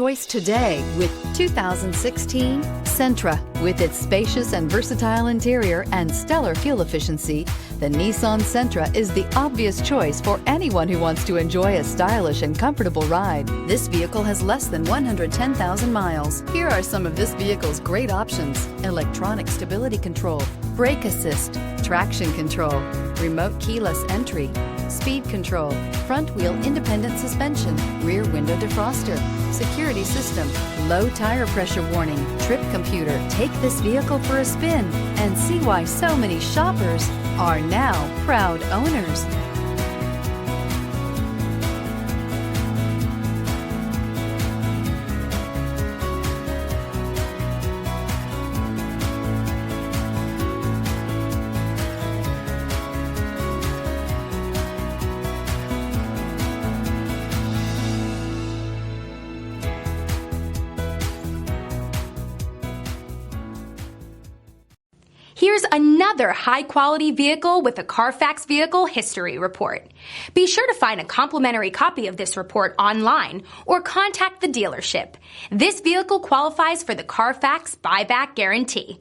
Choice today with 2016 Sentra. With its spacious and versatile interior and stellar fuel efficiency, the Nissan Sentra is the obvious choice for anyone who wants to enjoy a stylish and comfortable ride. This vehicle has less than 110,000 miles. Here are some of this vehicle's great options: electronic stability control, brake assist, traction control, remote keyless entry, speed control, front wheel independent suspension, rear window defroster, security system, low tire pressure warning, trip computer. Take this vehicle for a spin and see why so many shoppers are now proud owners. Here's another high-quality vehicle with a Carfax Vehicle History Report. Be sure to find a complimentary copy of this report online or contact the dealership. This vehicle qualifies for the Carfax Buyback Guarantee.